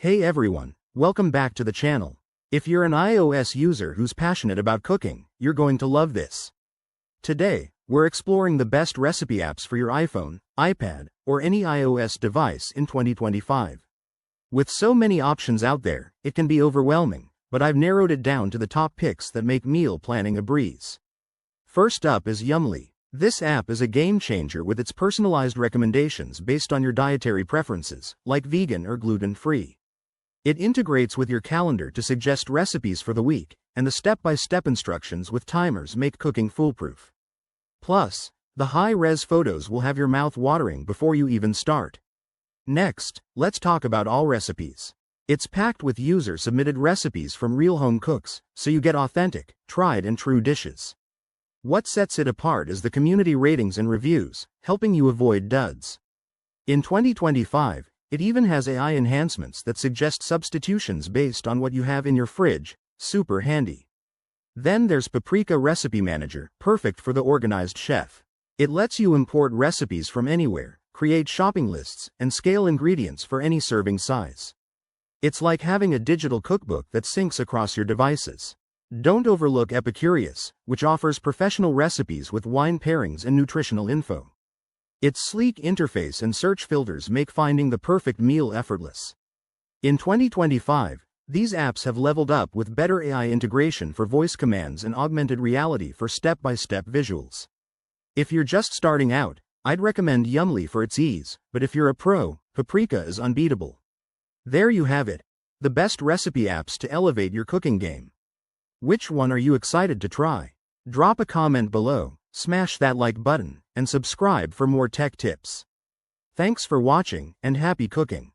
Hey everyone, welcome back to the channel. If you're an iOS user who's passionate about cooking, you're going to love this. Today, we're exploring the best recipe apps for your iPhone, iPad, or any iOS device in 2025. With so many options out there, it can be overwhelming, but I've narrowed it down to the top picks that make meal planning a breeze. First up is Yummly. This app is a game changer with its personalized recommendations based on your dietary preferences, like vegan or gluten-free. It integrates with your calendar to suggest recipes for the week, and the step-by-step instructions with timers make cooking foolproof. Plus, the high-res photos will have your mouth watering before you even start. Next, let's talk about Allrecipes. It's packed with user-submitted recipes from real home cooks, so you get authentic, tried and true dishes. What sets it apart is the community ratings and reviews, helping you avoid duds. In 2025, it even has AI enhancements that suggest substitutions based on what you have in your fridge, super handy. Then there's Paprika Recipe Manager, perfect for the organized chef. It lets you import recipes from anywhere, create shopping lists, and scale ingredients for any serving size. It's like having a digital cookbook that syncs across your devices. Don't overlook Epicurious, which offers professional recipes with wine pairings and nutritional info. Its sleek interface and search filters make finding the perfect meal effortless. In 2025, these apps have leveled up with better AI integration for voice commands and augmented reality for step-by-step visuals. If you're just starting out, I'd recommend Yummly for its ease, but if you're a pro, Paprika is unbeatable. There you have it, the best recipe apps to elevate your cooking game. Which one are you excited to try? Drop a comment below, smash that like button, and subscribe for more tech tips. Thanks for watching, and happy cooking.